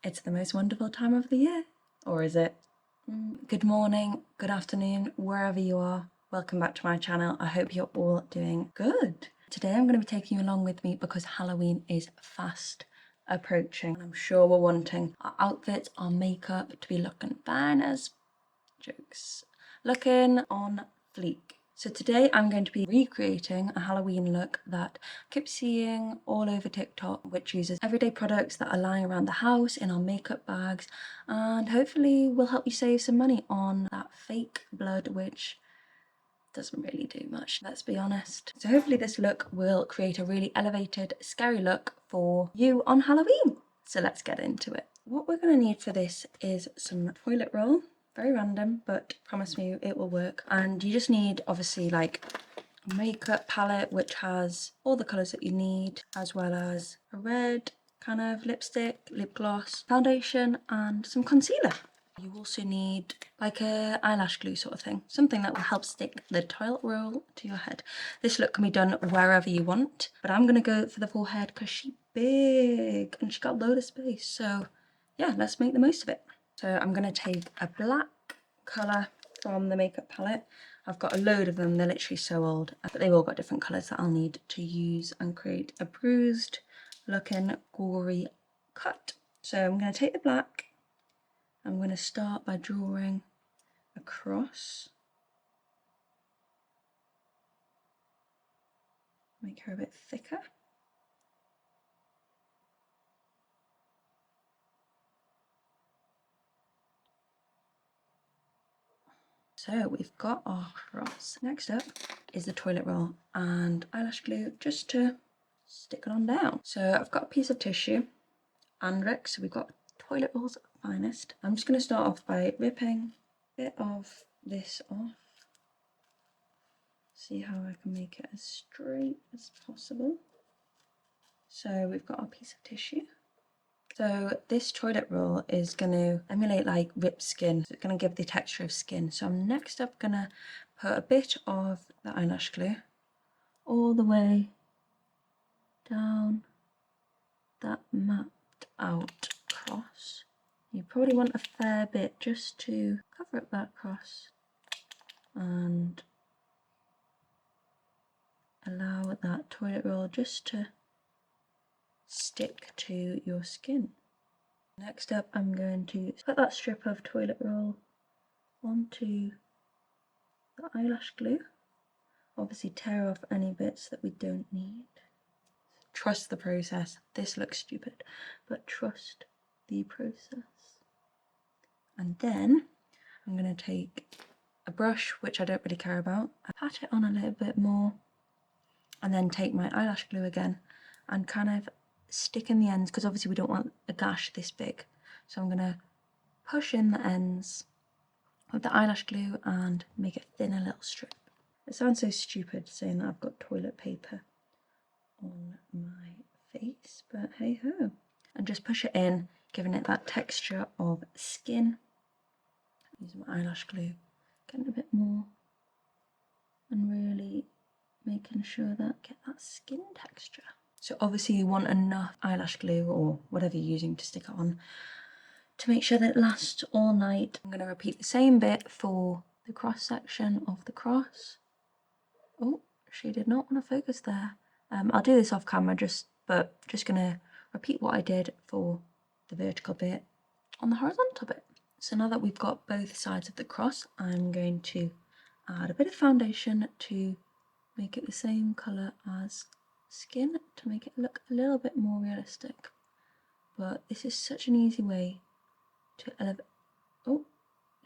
It's the most wonderful time of the year. Or is it? Good morning, good afternoon, wherever you are. Welcome back to my channel. I hope you're all doing good. Today I'm going to be taking you along with me because Halloween is fast approaching. And I'm sure we're wanting our outfits, our makeup to be looking fine as jokes. Looking on fleek. So today I'm going to be recreating a Halloween look that I keep seeing all over TikTok, which uses everyday products that are lying around the house in our makeup bags, and hopefully will help you save some money on that fake blood, which doesn't really do much, let's be honest. So hopefully this look will create a really elevated, scary look for you on Halloween. So let's get into it. What we're going to need for this is some toilet roll. Very random, but promise me it will work. And you just need, obviously, like a makeup palette which has all the colours that you need, as well as a red kind of lipstick, lip gloss, foundation, and some concealer. You also need like a eyelash glue sort of thing, something that will help stick the toilet roll to your head. This look can be done wherever you want, but I'm gonna go for the forehead because she's big and she got a load of space. So yeah, let's make the most of it. So I'm going to take a black colour from the makeup palette. I've got a load of them, they're literally so old, but they've all got different colours that I'll need to use and create a bruised looking gory cut. So I'm going to take the black, I'm going to start by drawing across, make her a bit thicker. So we've got our cross. Next up is the toilet roll and eyelash glue just to stick it on down. So I've got a piece of tissue and Rex, so we've got toilet roll's finest. I'm just going to start off by ripping a bit of this off. See how I can make it as straight as possible. So we've got our piece of tissue. So this toilet roll is going to emulate like ripped skin. So it's going to give the texture of skin. So I'm next up going to put a bit of the eyelash glue all the way down that mapped out cross. You probably want a fair bit just to cover up that cross and allow that toilet roll just to stick to your skin. Next up, I'm going to put that strip of toilet roll onto the eyelash glue. Obviously tear off any bits that we don't need. Trust the process. This looks stupid, but trust the process. And then I'm going to take a brush, which I don't really care about, I pat it on a little bit more, and then take my eyelash glue again and kind of stick in the ends, because obviously we don't want a gash this big. So I'm going to push in the ends with the eyelash glue and make a thinner little strip. It sounds so stupid saying that I've got toilet paper on my face, but hey ho. And just push it in, giving it that texture of skin. Using my eyelash glue, getting a bit more and really making sure that get that skin texture. So obviously you want enough eyelash glue or whatever you're using to stick it on to make sure that it lasts all night. I'm going to repeat the same bit for the cross section of the cross. Oh, she did not want to focus there. I'll do this off camera, but just going to repeat what I did for the vertical bit on the horizontal bit. So now that we've got both sides of the cross, I'm going to add a bit of foundation to make it the same colour as skin to make it look a little bit more realistic. But this is such an easy way to elevate. Oh,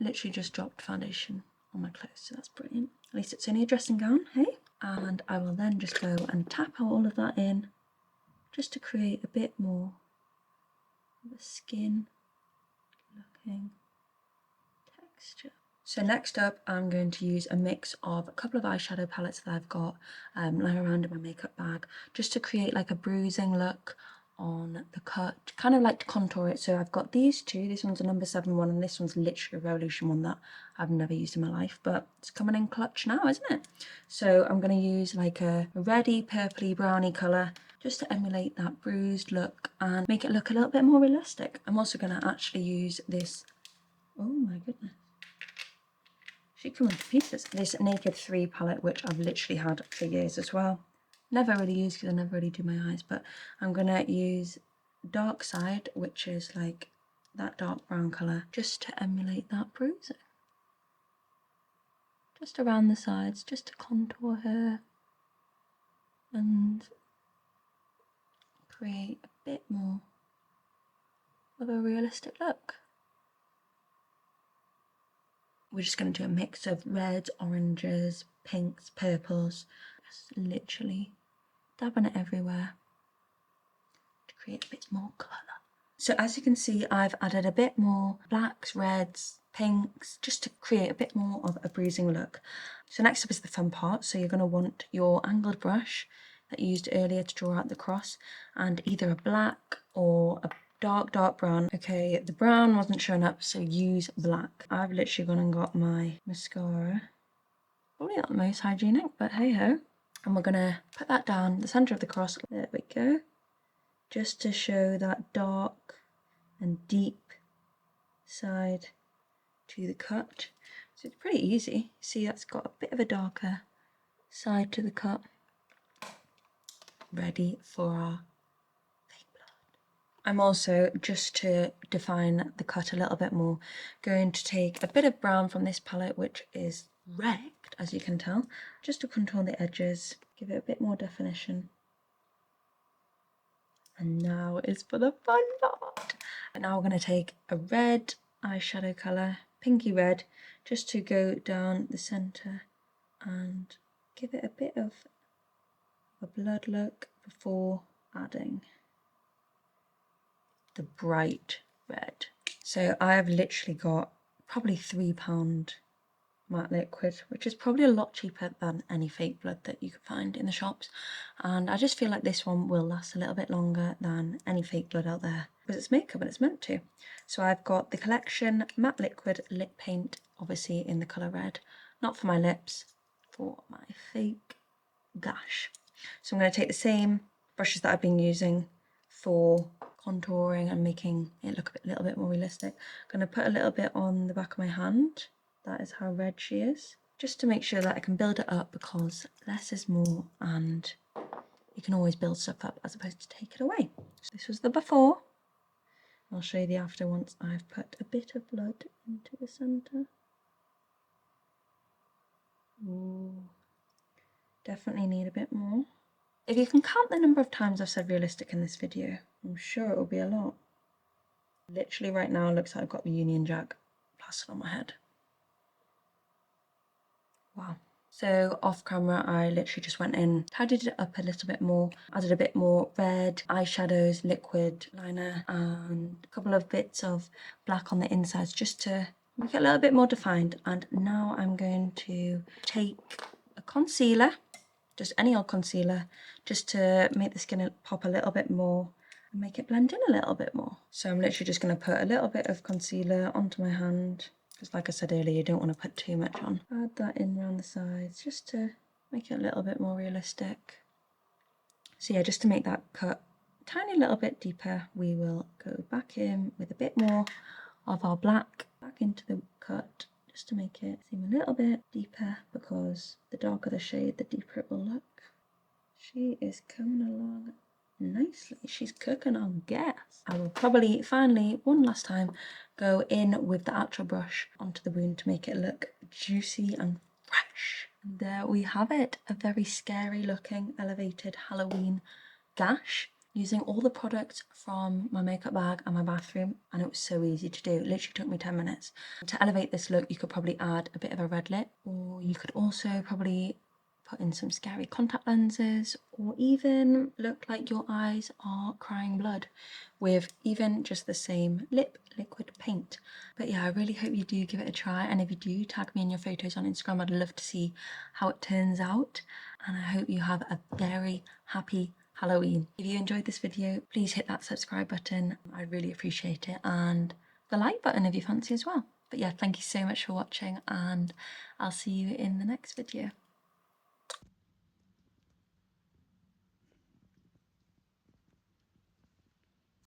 literally just dropped foundation on my clothes, so that's brilliant. At least it's only a dressing gown, hey? And I will then just go and tap all of that in just to create a bit more of a skin looking texture. So next up, I'm going to use a mix of a couple of eyeshadow palettes that I've got lying around in my makeup bag, just to create like a bruising look on the cut, kind of like to contour it. So I've got these two. This one's a number 7 one, and this one's literally a Revolution one that I've never used in my life, but it's coming in clutch now, isn't it? So I'm going to use like a reddy, purpley, browny colour just to emulate that bruised look and make it look a little bit more realistic. I'm also going to actually use this, oh my goodness, she came into pieces, this Naked 3 palette, which I've literally had for years as well. Never really used because I never really do my eyes, but I'm going to use Dark Side, which is like that dark brown colour, just to emulate that bruising. Just around the sides, just to contour her and create a bit more of a realistic look. We're just going to do a mix of reds, oranges, pinks, purples, just literally dabbing it everywhere to create a bit more colour. So as you can see, I've added a bit more blacks, reds, pinks, just to create a bit more of a bruising look. So next up is the fun part. So you're going to want your angled brush that you used earlier to draw out the cross, and either a black or a dark brown. Okay, the brown wasn't showing up, so use black. I've literally gone and got my mascara. Probably not the most hygienic, but hey ho. And we're gonna put that down the center of the cross. There we go. Just to show that dark and deep side to the cut. So it's pretty easy. See, that's got a bit of a darker side to the cut. Ready for our fake blood. I'm also, just to define the cut a little bit more, going to take a bit of brown from this palette, which is wrecked, as you can tell, just to contour the edges, give it a bit more definition. And now is for the fun part. And now we're going to take a red eyeshadow colour, pinky red, just to go down the centre and give it a bit of a blood look before adding the bright red. So I've literally got probably £3 matte liquid, which is probably a lot cheaper than any fake blood that you can find in the shops, and I just feel like this one will last a little bit longer than any fake blood out there because it's makeup and it's meant to. So I've got the Collection matte liquid lip paint, obviously in the colour red, not for my lips, for my fake gash. So I'm going to take the same brushes that I've been using for contouring and making it look a little bit more realistic. I'm going to put a little bit on the back of my hand. That is how red she is. Just to make sure that I can build it up, because less is more and you can always build stuff up as opposed to take it away. So this was the before. I'll show you the after once I've put a bit of blood into the centre. Ooh. Definitely need a bit more. If you can count the number of times I've said realistic in this video, I'm sure it will be a lot. Literally right now it looks like I've got the Union Jack plastered on my head. Wow. So off camera I literally just went in, tidied it up a little bit more, added a bit more red, eyeshadows, liquid liner and a couple of bits of black on the insides just to make it a little bit more defined. And now I'm going to take a concealer, just any old concealer, just to make the skin pop a little bit more and make it blend in a little bit more. So I'm literally just going to put a little bit of concealer onto my hand, because like I said earlier, you don't want to put too much on. Add that in around the sides just to make it a little bit more realistic. So yeah, just to make that cut a tiny little bit deeper, we will go back in with a bit more of our black back into the cut, just to make it seem a little bit deeper, because the darker the shade, the deeper it will look. She is coming along nicely. She's cooking on gas. I will probably finally, one last time, go in with the actual brush onto the wound to make it look juicy and fresh. And there we have it, a very scary looking elevated Halloween gash, using all the products from my makeup bag and my bathroom, and it was so easy to do. It literally took me 10 minutes. To elevate this look, you could probably add a bit of a red lip, or you could also probably put in some scary contact lenses, or even look like your eyes are crying blood with even just the same lip liquid paint. But yeah, I really hope you do give it a try, and if you do, tag me in your photos on Instagram. I'd love to see how it turns out, and I hope you have a very happy Halloween. If you enjoyed this video, please hit that subscribe button. I'd really appreciate it, and the like button if you fancy as well. But yeah, thank you so much for watching, and I'll see you in the next video.